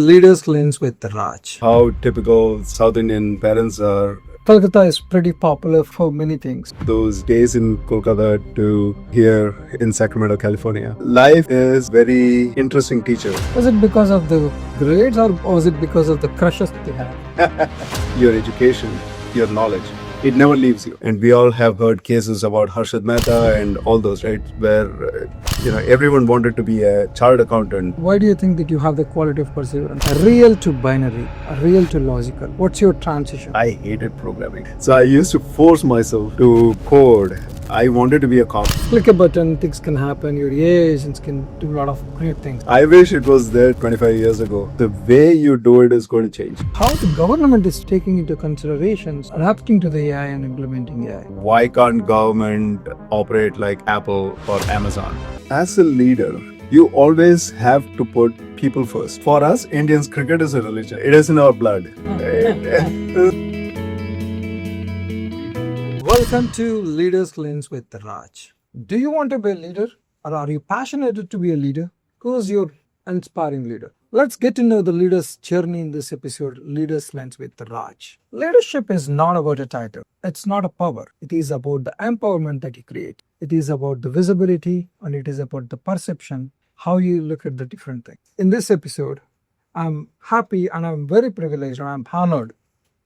Leaders lens with Raj. How typical South Indian parents are. Calcutta is pretty popular for many things. Those days in Kolkata to here in Sacramento, California. Life is very interesting teacher. Was it because of the grades or was it because of the crushes they have? Your education, your knowledge, it never leaves you. And we all have heard cases about Harshad Mehta and all those, right? Where, everyone wanted to be a chartered accountant. Why do you think that you have the quality of perseverance? A real to binary, a real to logical. What's your transition? I hated programming. So I used to force myself to code. I wanted to be a cop. Click a button, things can happen, your AI agents can do a lot of great things. I wish it was there 25 years ago. The way you do it is going to change. How the government is taking into considerations, adapting to the AI and implementing AI. Why can't government operate like Apple or Amazon? As a leader, you always have to put people first. For us, Indians, cricket is a religion. It is in our blood. Welcome to Leaders Lens with Raj. Do you want to be a leader or are you passionate to be a leader? Who's your inspiring leader? Let's get to know the leader's journey in this episode, Leaders Lens with Raj. Leadership is not about a title. It's not a power. It is about the empowerment that you create. It is about the visibility and it is about the perception, how you look at the different things. In this episode, I'm happy and I'm very privileged and I'm honored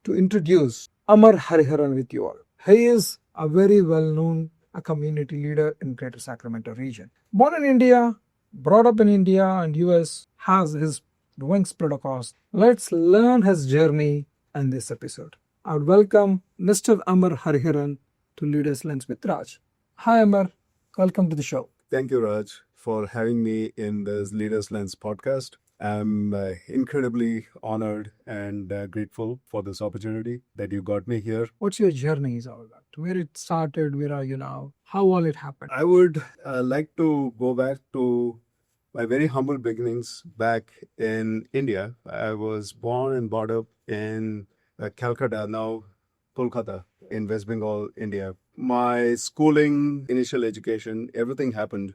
to introduce Amar Hariharan with you all. He is a very well-known community leader in Greater Sacramento region. Born in India, brought up in India and US, has his wings spread across. Let's learn his journey in this episode. I would welcome Mr. Amar Hariharan to Leaders Lens with Raj. Hi Amar, welcome to the show. Thank you, Raj, for having me in this Leaders Lens podcast. I'm incredibly honored and grateful for this opportunity that you got me here. What's your journey is all about? Where it started, where are you now? How all it happened? I would like to go back to my very humble beginnings back in India. I was born and brought up in Calcutta, now Kolkata, in West Bengal, India. My schooling, initial education, everything happened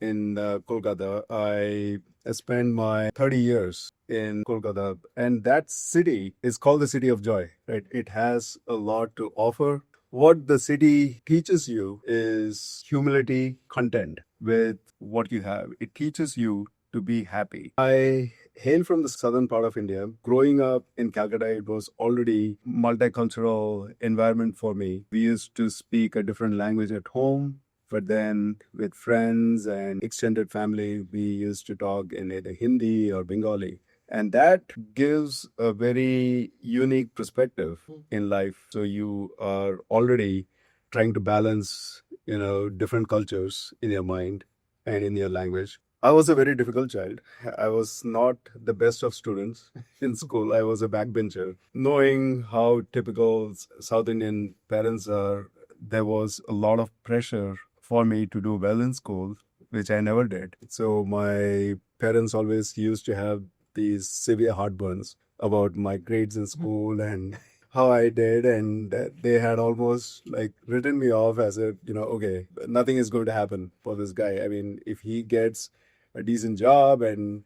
in Kolkata. I spent my 30 years in Kolkata, and that city is called the City of Joy, right? It has a lot to offer. What the city teaches you is humility, content with what you have. It teaches you to be happy. I hail from the southern part of India. Growing up in Calcutta, it was already multicultural environment for me. We used to speak a different language at home. But then with friends and extended family, we used to talk in either Hindi or Bengali. And that gives a very unique perspective in life. So you are already trying to balance, different cultures in your mind and in your language. I was a very difficult child. I was not the best of students in school. I was a backbencher. Knowing how typical South Indian parents are, there was a lot of pressure for me to do well in school, which I never did. So my parents always used to have these severe heartburns about my grades in school and how I did. And they had almost like written me off as a, okay, nothing is going to happen for this guy. I mean, if he gets a decent job and,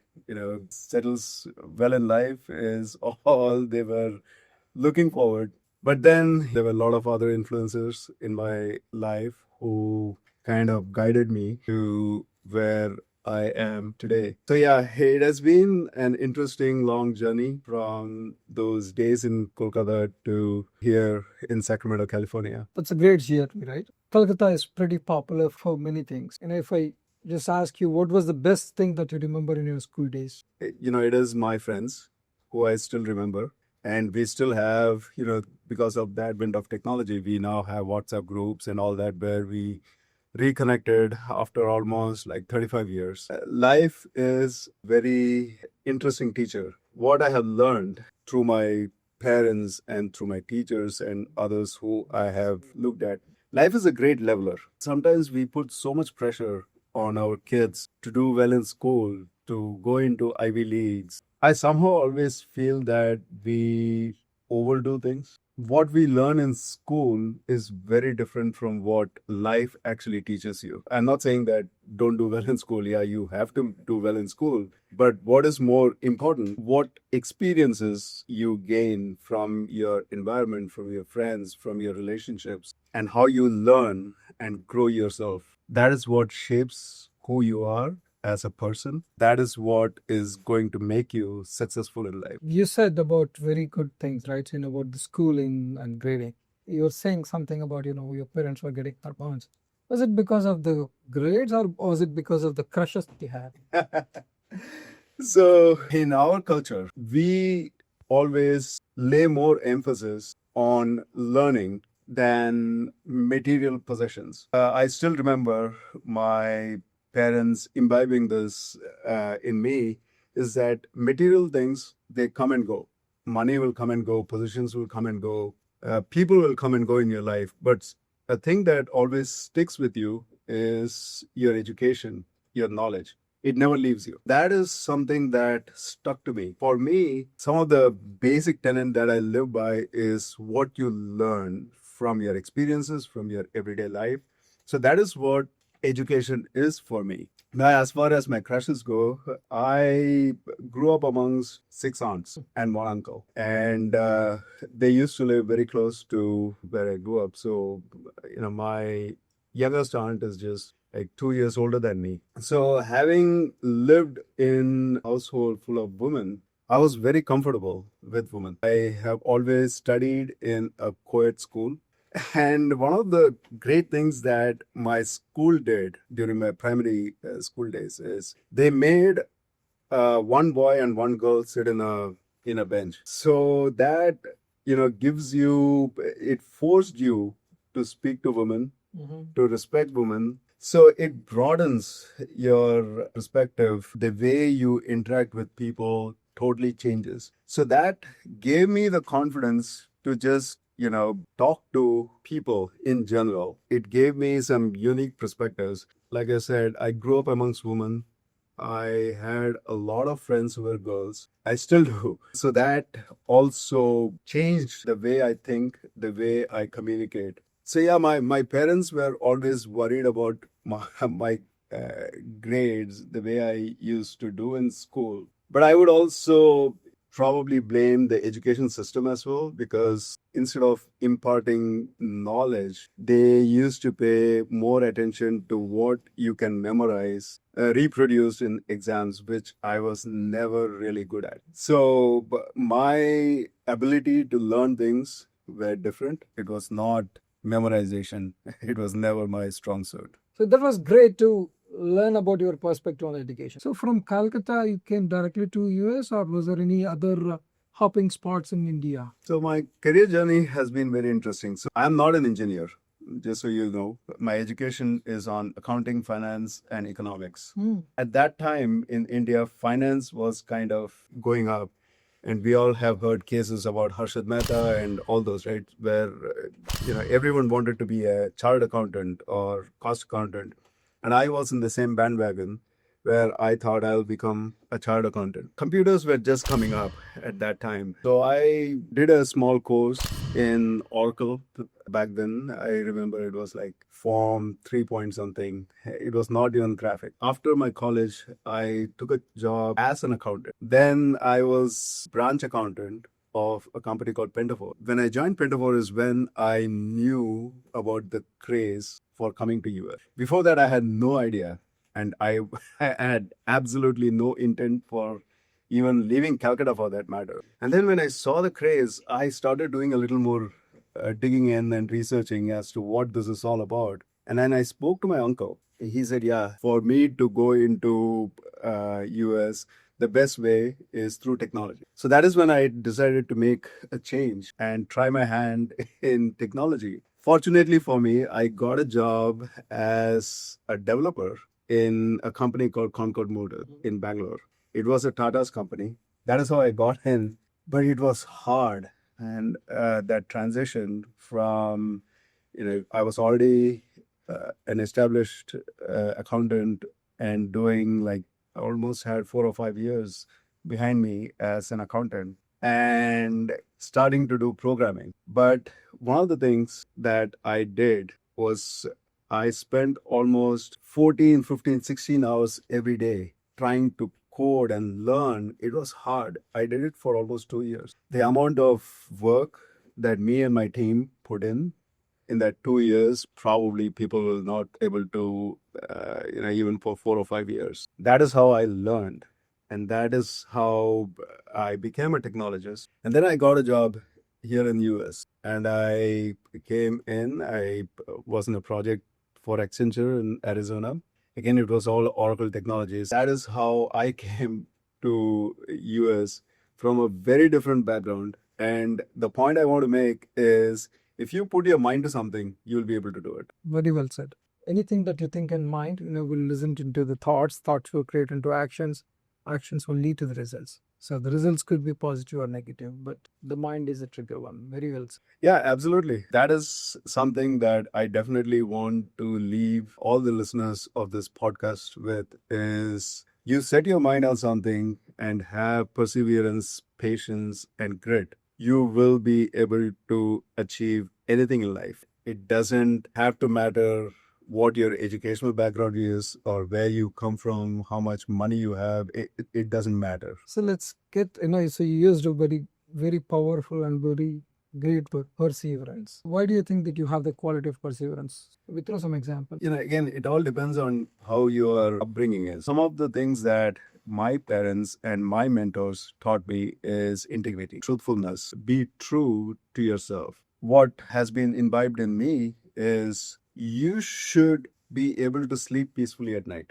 settles well in life is all they were looking forward. But then there were a lot of other influencers in my life who kind of guided me to where I am today. So yeah, it has been an interesting long journey from those days in Kolkata to here in Sacramento, California. That's a great journey, right? Calcutta is pretty popular for many things. And if I just ask you, what was the best thing that you remember in your school days? It is my friends who I still remember. And we still have, because of the advent of technology, we now have WhatsApp groups and all that where we reconnected after almost like 35 years. Life is very interesting teacher. What I have learned through my parents and through my teachers and others who I have looked at, life is a great leveler. Sometimes we put so much pressure on our kids to do well in school, to go into Ivy Leagues. I somehow always feel that we overdo things. what we learn in school is very different from what life actually teaches you. I'm not saying that don't do well in school. Yeah, you have to do well in school. But what is more important, what experiences you gain from your environment, from your friends, from your relationships, and how you learn and grow yourself. That is what shapes who you are as a person. That is what is going to make you successful in life. You said about very good things, right? About the schooling and grading. You're saying something about, your parents were getting hormones. Was it because of the grades or was it because of the crushes they had? So, in our culture, we always lay more emphasis on learning than material possessions. I still remember my parents imbibing this in me is that material things, they come and go. Money will come and go, positions will come and go, people will come and go in your life. But a thing that always sticks with you is your education, your knowledge. It never leaves you. That is something that stuck to me. For me, some of the basic tenet that I live by is what you learn from your experiences, from your everyday life. So that is what education is for me. Now, as far as my crushes go, I grew up amongst six aunts and one uncle, and they used to live very close to where I grew up. So, my youngest aunt is just like 2 years older than me. So, having lived in a household full of women, I was very comfortable with women. I have always studied in a co-ed school. And one of the great things that my school did during my primary school days is they made one boy and one girl sit in a bench. So that gives you, it forced you to speak to women, to respect women. So it broadens your perspective. The way you interact with people totally changes. So that gave me the confidence to just talk to people in general. It gave me some unique perspectives. Like I said, I grew up amongst women. I had a lot of friends who were girls. I still do. So that also changed the way I think, the way I communicate. So yeah, my parents were always worried about my grades, the way I used to do in school. But I would also probably blame the education system as well, because instead of imparting knowledge, they used to pay more attention to what you can memorize, reproduce in exams, which I was never really good at. So my ability to learn things were different. It was not memorization. It was never my strong suit. So that was great to learn about your perspective on education. So from Calcutta, you came directly to US, or was there any other hopping spots in India? So my career journey has been very interesting. So I'm not an engineer, just so you know. My education is on accounting, finance, and economics. At that time in India, finance was kind of going up. And we all have heard cases about Harshad Mehta and all those, right? Where, everyone wanted to be a chartered accountant or cost accountant. And I was in the same bandwagon where I thought I'll become a chartered accountant. Computers were just coming up at that time. So I did a small course in Oracle back then. I remember it was like Form 3 point something. It was not even graphic. After my college, I took a job as an accountant. Then I was branch accountant of a company called Pentavore. When I joined Pentavore is when I knew about the craze for coming to US. Before that, I had no idea. And I had absolutely no intent for even leaving Calcutta for that matter. And then when I saw the craze, I started doing a little more digging in and researching as to what this is all about. And then I spoke to my uncle. He said, yeah, for me to go into US, the best way is through technology. So that is when I decided to make a change and try my hand in technology. Fortunately for me, I got a job as a developer in a company called Concord Motor in Bangalore. It was a Tata's company. That is how I got in, but it was hard. And that transition from, I was already an established accountant and doing like, I almost had 4 or 5 years behind me as an accountant. and starting to do programming. But one of the things that I did was I spent almost 14, 15, 16 hours every day trying to code and learn. It was hard. I did it for almost 2 years. The amount of work that me and my team put in that 2 years, probably people will not able to, even for 4 or 5 years. That is how I learned. And that is how I became a technologist. And then I got a job here in US. And I came in, I was in a project for Accenture in Arizona. Again, it was all Oracle technologies. That is how I came to US from a very different background. And the point I want to make is if you put your mind to something, you'll be able to do it. Very well said. Anything that you think in mind, will listen into the thoughts, thoughts will create into actions, actions will lead to the results. So the results could be positive or negative, but the mind is a trigger one. Very well said. Yeah, absolutely. That is something that I definitely want to leave all the listeners of this podcast with is you set your mind on something and have perseverance, patience, and grit. You will be able to achieve anything in life. It doesn't have to matter what your educational background is or where you come from, how much money you have. It doesn't matter. So let's get, so you used a very powerful and very great word, perseverance. Why do you think that you have the quality of perseverance? We throw some examples. Again, it all depends on how your upbringing is. Some of the things that my parents and my mentors taught me is integrity, truthfulness, be true to yourself. What has been imbibed in me is you should be able to sleep peacefully at night.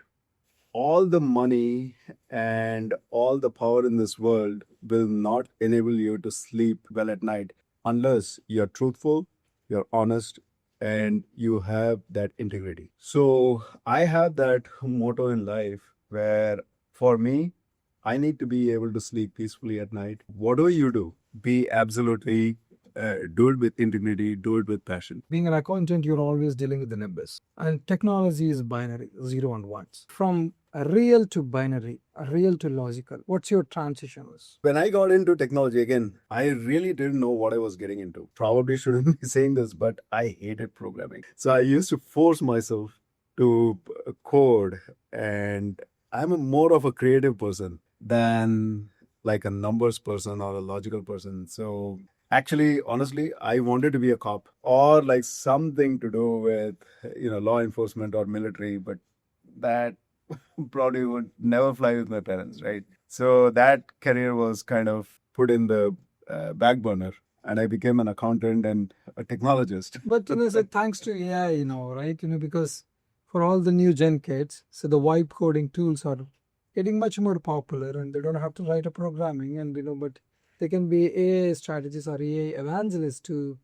All the money and all the power in this world will not enable you to sleep well at night unless you're truthful, you're honest, and you have that integrity. So I have that motto in life where for me, I need to be able to sleep peacefully at night. Whatever you do, be absolutely do it with integrity, do it with passion. Being an accountant, you're always dealing with the numbers. And technology is binary, zero and ones. From a real to binary, a real to logical, what's your transition was? When I got into technology again, I really didn't know what I was getting into. Probably shouldn't be saying this, but I hated programming. So I used to force myself to code, and I'm more of a creative person than like a numbers person or a logical person. So actually, honestly, I wanted to be a cop or like something to do with, law enforcement or military, but that probably would never fly with my parents, right? So that career was kind of put in the back burner, and I became an accountant and a technologist. But so thanks to AI, right? Because for all the new gen kids, so the vibe coding tools are getting much more popular, and they don't have to write a programming, and but they can be AI strategists or AI evangelists to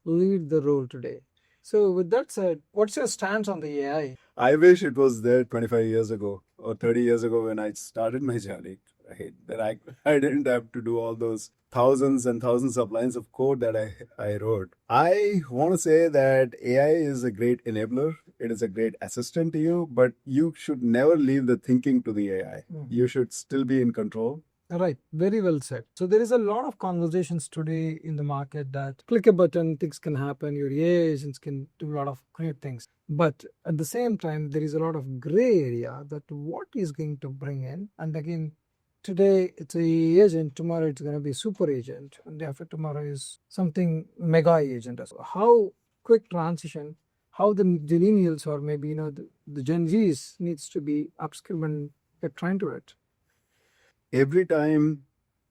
lead the role today. So with that said, what's your stance on the AI? I wish it was there 25 years ago or 30 years ago when I started my journey, right? That I didn't have to do all those thousands and thousands of lines of code that I wrote. I want to say that AI is a great enabler. It is a great assistant to you, but you should never leave the thinking to the AI. You should still be in control. Right, very well said. So there is a lot of conversations today in the market that click a button, things can happen, your AI agents can do a lot of great things. But at the same time, there is a lot of gray area that what is going to bring in. And again, today it's a agent, tomorrow it's going to be super agent, and day after tomorrow is something mega agent as well. How quick transition, how the millennials or maybe the Gen Zs needs to be upskilled and get trained to it. Every time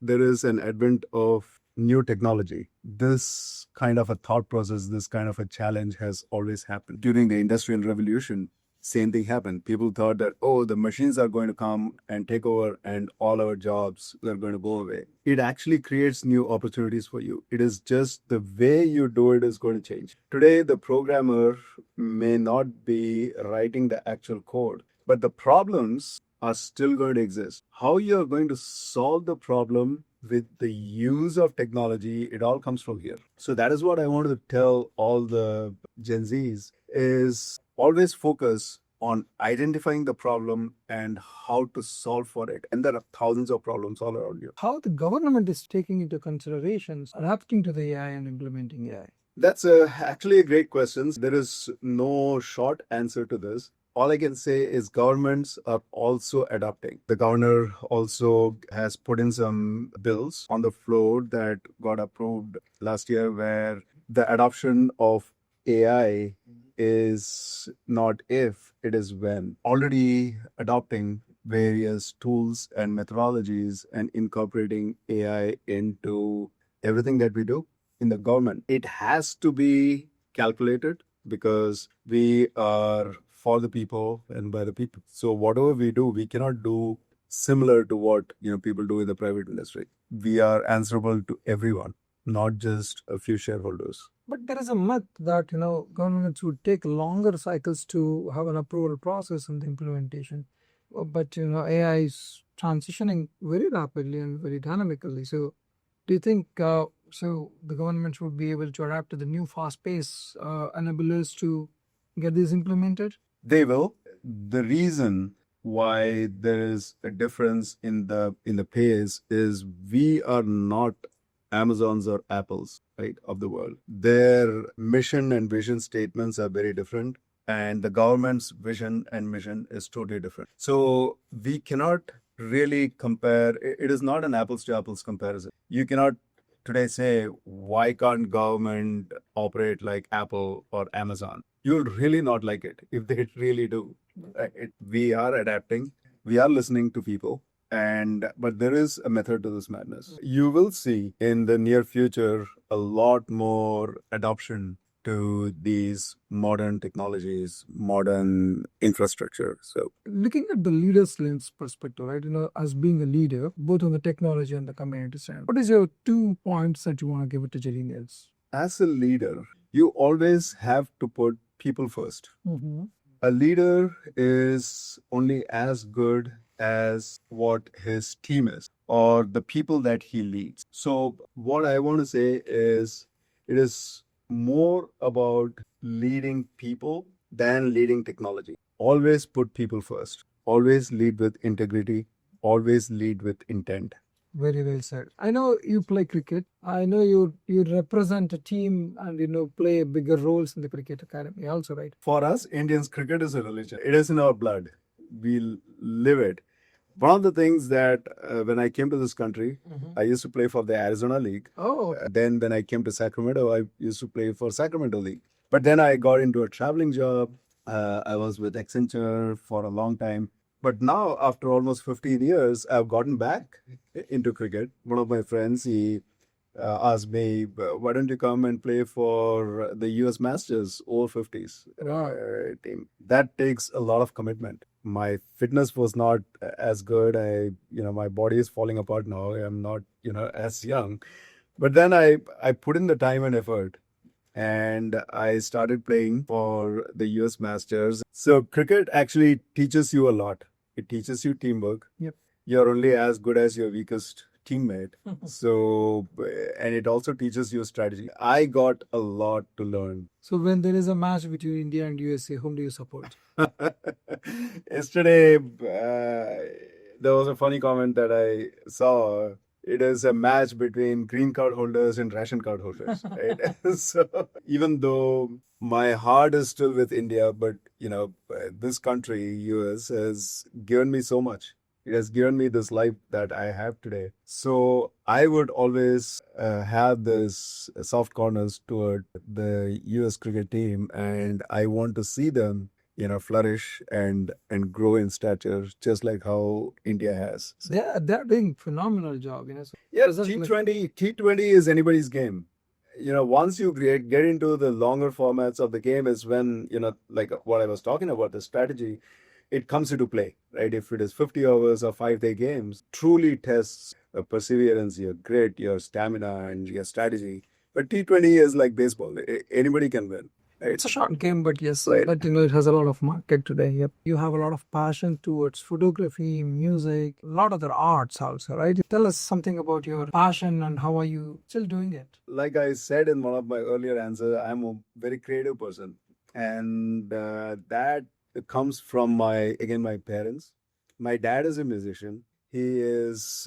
there is an advent of new technology, this kind of a thought process, this kind of a challenge has always happened. During the Industrial Revolution, same thing happened. People thought that, oh, the machines are going to come and take over and all our jobs are going to go away. It actually creates new opportunities for you. It is just the way you do it is going to change. Today, the programmer may not be writing the actual code, but the problems are still going to exist. How you're going to solve the problem with the use of technology, it all comes from here. So that is what I wanted to tell all the Gen Zs is always focus on identifying the problem and how to solve for it. And there are thousands of problems all around you. How the government is taking into considerations, adapting to the AI and implementing AI? That's actually a great question. There is no short answer to this. All I can say is governments are also adapting. The governor also has put in some bills on the floor that got approved last year where the adoption of AI is not if, it is when. Already adopting various tools and methodologies and incorporating AI into everything that we do in the government. It has to be calculated because we are for the people and by the people. So whatever we do, we cannot do similar to what people do in the private industry. We are answerable to everyone, not just a few shareholders. But there is a myth that governments would take longer cycles to have an approval process and the implementation. But AI is transitioning very rapidly and very dynamically. So do you think so the government would be able to adapt to the new fast pace enablers to get these implemented? They will. The reason why there is a difference in the pace is we are not Amazons or Apples, right, of the world. Their mission and vision statements are very different, and the government's vision and mission is totally different. So we cannot really compare. It is not an apples to apples comparison. You cannot today say, why can't government operate like Apple or Amazon? You'll really not like it if they really do. We are adapting. We are listening to people. But there is a method to this madness. You will see in the near future a lot more adoption to these modern technologies, modern infrastructure. So looking at the leader's lens perspective, right? As being a leader, both on the technology and the community side, what is your 2 points that you want to give it to Genius? As a leader, you always have to put people first. Mm-hmm. A leader is only as good as what his team is or the people that he leads. So what I want to say is it is more about leading people than leading technology. Always put people first. Always lead with integrity. Always lead with intent. Very well said. I know you play cricket. I know you represent a team and play bigger roles in the cricket academy also, right? For us, Indians, cricket is a religion. It is in our blood. We live it. One of the things that when I came to this country, I used to play for the Arizona League. Oh, Then when I came to Sacramento, I used to play for Sacramento League. But then I got into a traveling job. I was with Accenture for a long time. But now, after almost 15 years, I've gotten back into cricket. One of my friends, he asked me, why don't you come and play for the US Masters over 50s wow. team? That takes a lot of commitment. My fitness was not as good. My body is falling apart now. I'm not, as young. But then I put in the time and effort and I started playing for the US Masters. So cricket actually teaches you a lot. It teaches you teamwork. Yep. You're only as good as your weakest teammate. So, and it also teaches you strategy. I got a lot to learn. So when there is a match between India and USA, whom do you support? Yesterday, there was a funny comment that I saw. It is a match between green card holders and ration card holders, right? So even though my heart is still with India, but this country, US, has given me so much. It has given me this life that I have today. So I would always have this soft corners toward the US cricket team, and I want to see them flourish and grow in stature, just like how India has. So, they're doing phenomenal job. So yeah, T20 is anybody's game. Once you get into the longer formats of the game is when, like what I was talking about, the strategy, it comes into play, right? If it is 50 hours or 5-day games, truly tests perseverance, your grit, your stamina, and your strategy. But T20 is like baseball. Anybody can win. Right? It's a short game, but yes, Right. but it has a lot of market today. Yep. You have a lot of passion towards photography, music, a lot of the arts also, right? Tell us something about your passion and how are you still doing it? Like I said in one of my earlier answers, I'm a very creative person. And that comes from my parents. My dad is a musician. He was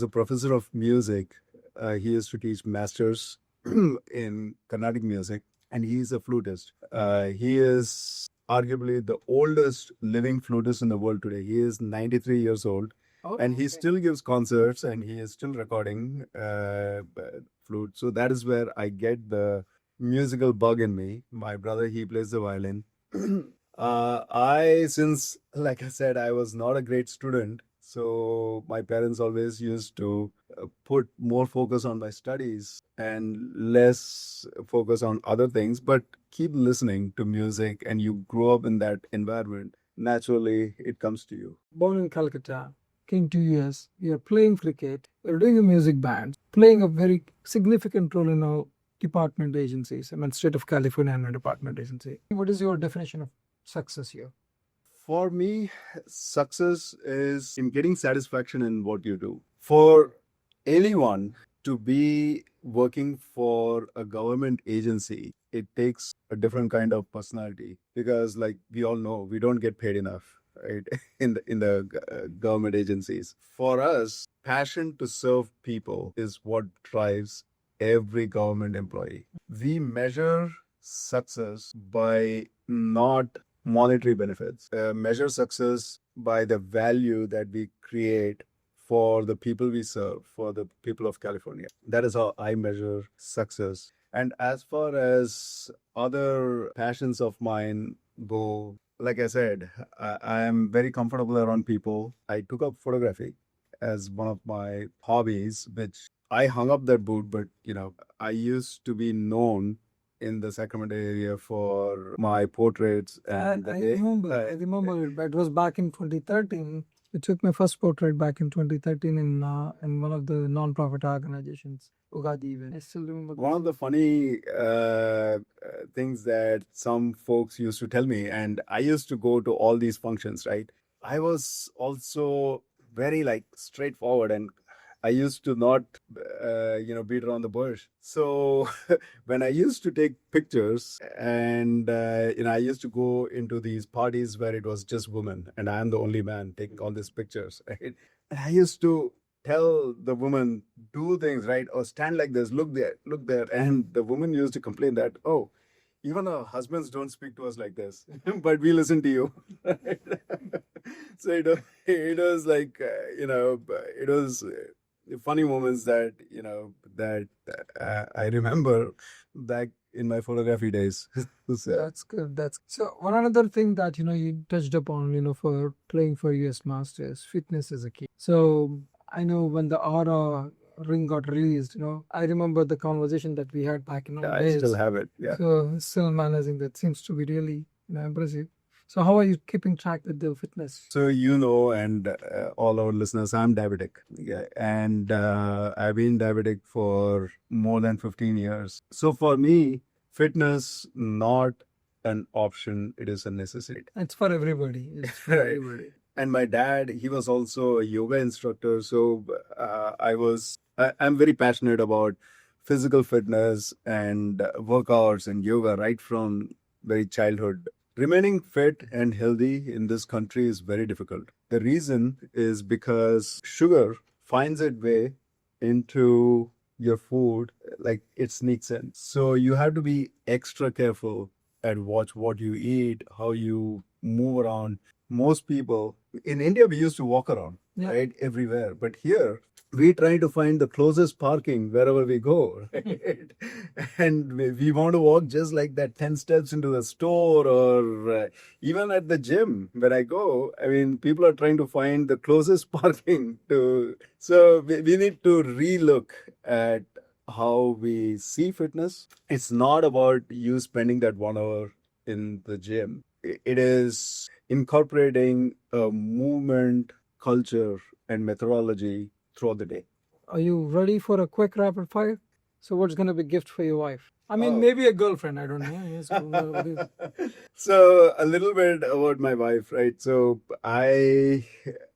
a professor of music. He used to teach masters in Carnatic music, and he's a flutist. He is arguably the oldest living flutist in the world today. He is 93 years old, and he still gives concerts, and he is still recording flute. So that is where I get the musical bug in me. My brother, he plays the violin. Since, like I said, I was not a great student, so my parents always used to put more focus on my studies and less focus on other things, but keep listening to music and you grow up in that environment. Naturally, it comes to you. Born in Calcutta, came to US, you're playing cricket, you're doing a music band, playing a very significant role in our department agencies. I mean, State of California and a department agency. What is your definition of success here? For me, success is in getting satisfaction in what you do. For anyone to be working for a government agency, it takes a different kind of personality because, like we all know, we don't get paid enough, right? In the government agencies. For us, passion to serve people is what drives every government employee. We measure success by not monetary benefits. Measure success by the value that we create for the people we serve, for the people of California. That is how I measure success. And as far as other passions of mine go, like I said, I am very comfortable around people. I took up photography as one of my hobbies, which I hung up that boot, but I used to be known in the Sacramento area for my portraits. And I remember it. But it was back in 2013. I took my first portrait back in 2013 in one of the non-profit organizations, Ugadi event. I still remember. One of the funny things that some folks used to tell me, and I used to go to all these functions, right? I was also very like straightforward, and I used to not, beat around the bush. So when I used to take pictures, and I used to go into these parties where it was just women, and I am the only man taking all these pictures, right? And I used to tell the woman, do things right, or stand like this, look there, and the woman used to complain that, oh, even our husbands don't speak to us like this, but we listen to you. So it was like it was funny moments that I remember back in my photography days. So, That's good. That's so. One another thing that you touched upon, for playing for US Masters, fitness is a key. So I know when the Aura ring got released, I remember the conversation that we had back in our I still days. have it. Yeah. So still managing that seems to be really impressive. So how are you keeping track with the fitness? So and all our listeners, I'm diabetic. Yeah, and I've been diabetic for more than 15 years. So for me, fitness not an option; it is a necessity. It's for everybody. It's for Right. everybody. And my dad, he was also a yoga instructor. So I'm very passionate about physical fitness and workouts and yoga right from very childhood. Remaining fit and healthy in this country is very difficult. The reason is because sugar finds its way into your food, like it sneaks in. So you have to be extra careful and watch what you eat, how you move around. Most people in India, we used to walk around, Yeah. right, everywhere. But here, we try to find the closest parking wherever we go, right? And we want to walk just like that 10 steps into the store or even at the gym. When I go, I mean, people are trying to find the closest parking to. So we need to relook at how we see fitness. It's not about you spending that 1 hour in the gym. It is incorporating a movement, culture, and methodology throughout the day. Are you ready for a quick rapid fire? So what's gonna be gift for your wife? I mean, Oh. maybe a girlfriend. I don't know. Yes, what is- So a little bit about my wife, right? So I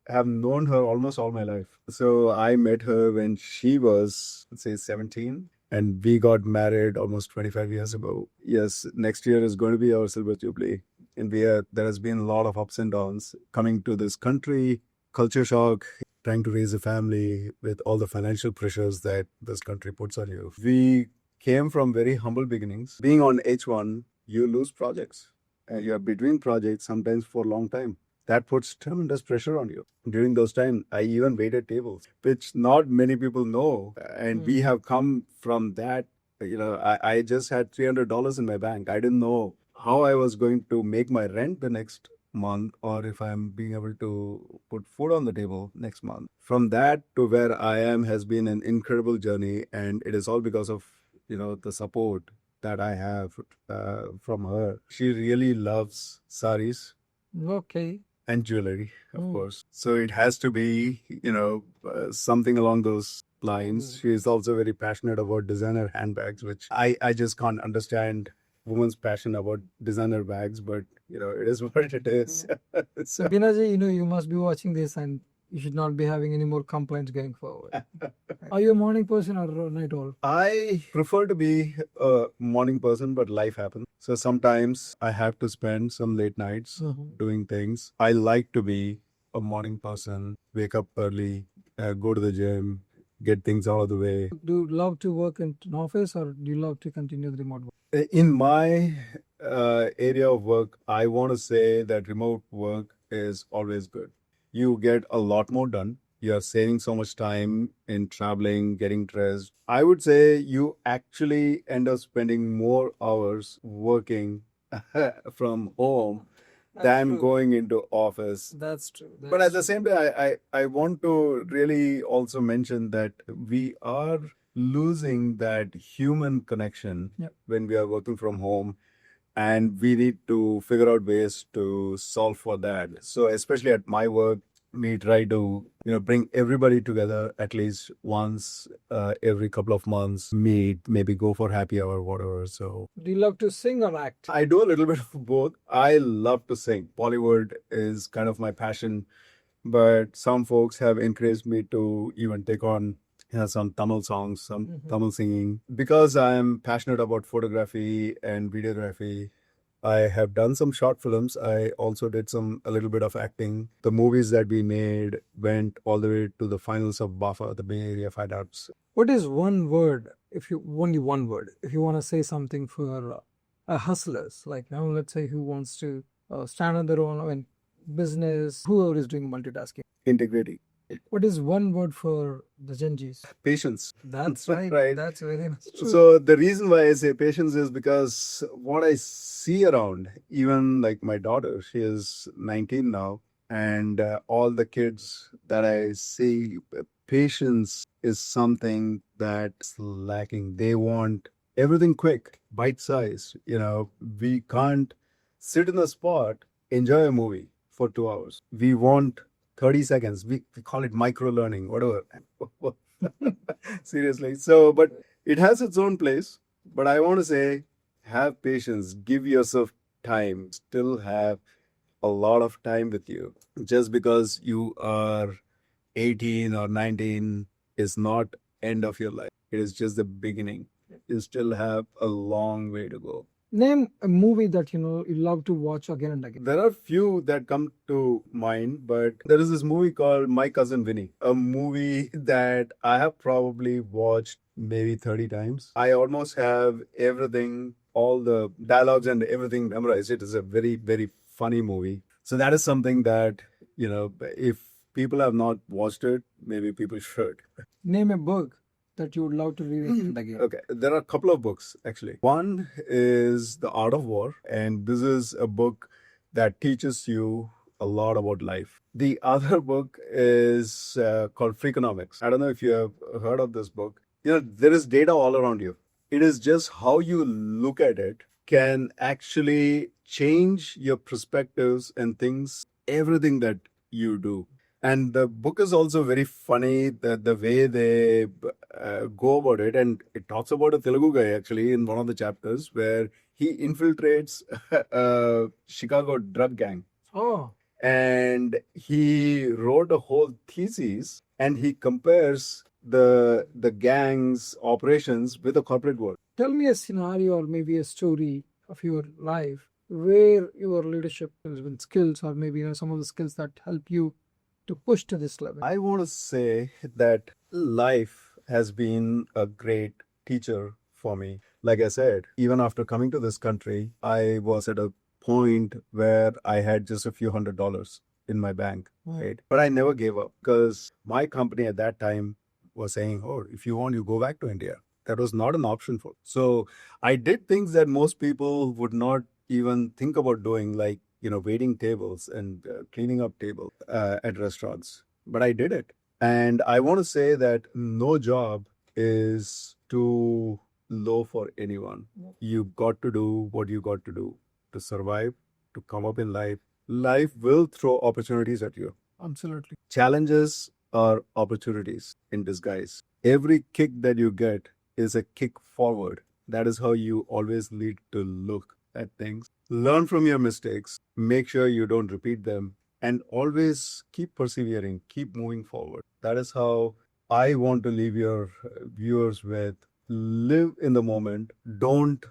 have known her almost all my life. So I met her when she was, let's say, 17, and we got married almost 25 years ago. Yes, next year is going to be our silver jubilee. India, there has been a lot of ups and downs coming to this country, culture shock, trying to raise a family with all the financial pressures that this country puts on you. We came from very humble beginnings. Being on H1, you lose projects. And you're between projects sometimes for a long time. That puts tremendous pressure on you. During those times, I even waited tables, which not many people know. And we have come from that. I just had $300 in my bank. I didn't know how I was going to make my rent the next month or if I'm being able to put food on the table next month. From that to where I am has been an incredible journey. And it is all because of, the support that I have from her. She really loves saris. Okay. And jewelry, of course. So it has to be, something along those lines. She is also very passionate about designer handbags, which I just can't understand women's passion about designer bags, but it is what it is. So, Binaji, you must be watching this and you should not be having any more complaints going forward. Are you a morning person or a night owl? I prefer to be a morning person, but life happens. So sometimes I have to spend some late nights doing things. I like to be a morning person, wake up early, go to the gym, get things out of the way. Do you love to work in an office or do you love to continue the remote work? In my area of work, I want to say that remote work is always good. You get a lot more done. You're saving so much time in traveling, getting dressed. I would say you actually end up spending more hours working from home than going into office. That's true. But at the same time, I want to really also mention that we are losing that human connection when we are working from home, and we need to figure out ways to solve for that. So especially at my work, we try to bring everybody together at least once every couple of months, meet, maybe go for happy hour, whatever. So do you love to sing or act? I do a little bit of both. I love to sing. Bollywood is kind of my passion, but some folks have encouraged me to even take on some Tamil songs, some Tamil singing. Because I'm passionate about photography and videography, I have done some short films. I also did a little bit of acting. The movies that we made went all the way to the finals of BAFA, the Bay Area Fine Arts. What is one word, only one word, if you want to say something for hustlers, like now let's say who wants to stand on their own, business, whoever is doing multitasking? Integrity. What is one word for the Gen Zs? Patience. That's right. Right. That's very nice. True. So the reason why I say patience is because what I see around, even like my daughter, she is 19 now, and all the kids that I see, patience is something that's lacking. They want everything quick, bite size. We can't sit in a spot, enjoy a movie for 2 hours. We want 30 seconds. We call it micro learning, whatever. Seriously. So, but it has its own place. But I want to say, have patience, give yourself time, still have a lot of time with you. Just because you are 18 or 19 is not end of your life. It is just the beginning. You still have a long way to go. Name a movie that you love to watch again and again. There are few that come to mind, but there is this movie called My Cousin Vinny, a movie that I have probably watched maybe 30 times. I almost have everything, all the dialogues and everything memorized. It is a very, very funny movie. So that is something that, if people have not watched it, maybe people should. Name a book that you would love to read again and again. Okay, there are a couple of books actually. One is The Art of War, and this is a book that teaches you a lot about life. The other book is called Freakonomics. I don't know if you have heard of this book. There is data all around you. It is just how you look at it can actually change your perspectives and things, everything that you do. And the book is also very funny, the way they go about it. And it talks about a Telugu guy actually in one of the chapters where he infiltrates a Chicago drug gang. Oh. And he wrote a whole thesis and he compares the gang's operations with the corporate world. Tell me a scenario or maybe a story of your life where your leadership has been skills, or maybe some of the skills that help you to push to this level? I want to say that life has been a great teacher for me. Like I said, even after coming to this country, I was at a point where I had just a few $100s in my bank, right? But I never gave up because my company at that time was saying, "Oh, if you want, you go back to India." That was not an option for. So I did things that most people would not even think about doing, like waiting tables and cleaning up tables at restaurants. But I did it, and I want to say that no job is too low for anyone. You got to do what you got to do to survive, to come up in life. Life will throw opportunities at you. Absolutely. Challenges are opportunities in disguise. Every kick that you get is a kick forward. That is how you always need to look at things. Learn from your mistakes, make sure you don't repeat them, and always keep persevering, keep moving forward. That is how I want to leave your viewers with. Live in the moment. Don't,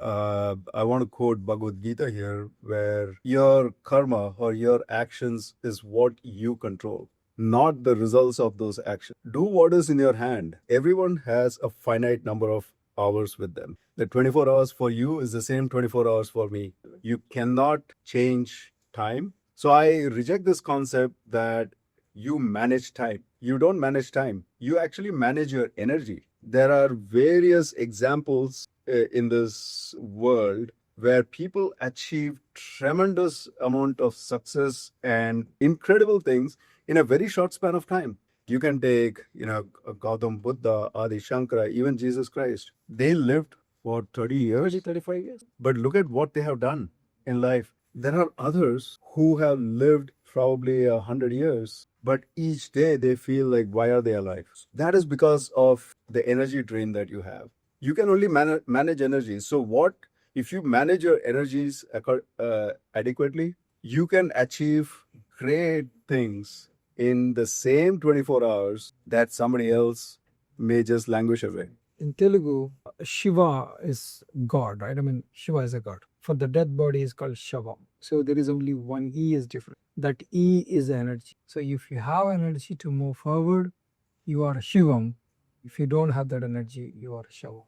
I want to quote Bhagavad Gita here, where your karma or your actions is what you control, not the results of those actions. Do what is in your hand. Everyone has a finite number of hours with them. The 24 hours for you is the same 24 hours for me. You cannot change time. So I reject this concept that you manage time. You don't manage time. You actually manage your energy. There are various examples in this world where people achieve tremendous amount of success and incredible things in a very short span of time. You can take, Gautam Buddha, Adi Shankara, even Jesus Christ. They lived for 30 years, 35 years. but look at what they have done in life. There are others who have lived probably 100 years, but each day they feel like, why are they alive? That is because of the energy drain that you have. You can only manage energy. So what if you manage your energies adequately? You can achieve great things in the same 24 hours that somebody else may just languish away. In Telugu, Shiva is God, right? I mean, Shiva is a god. For the dead body is called Shava. So there is only one E is different. That E is energy. So if you have energy to move forward, you are Shivam. If you don't have that energy, you are Shava.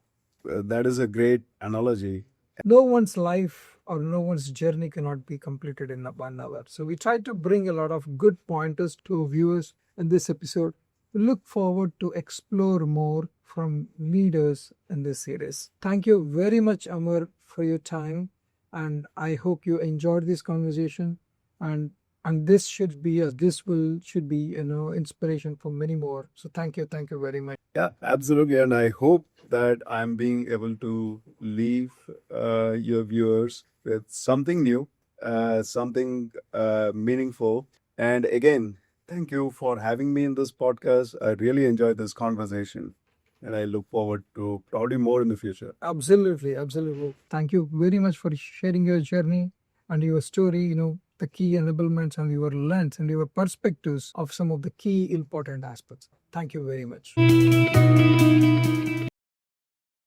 That is a great analogy. No one's life or no one's journey cannot be completed in 1 hour. So we try to bring a lot of good pointers to viewers in this episode. We look forward to explore more from leaders in this series. Thank you very much, Amar, for your time, and I hope you enjoyed this conversation. And this should be inspiration for many more. So thank you very much. Yeah, absolutely. And I hope that I'm being able to leave your viewers with something new, something meaningful. And again, thank you for having me in this podcast. I really enjoyed this conversation, and I look forward to probably more in the future. Absolutely. Thank you very much for sharing your journey and your story, the key enablements and your lens and your perspectives of some of the key important aspects. Thank you very much.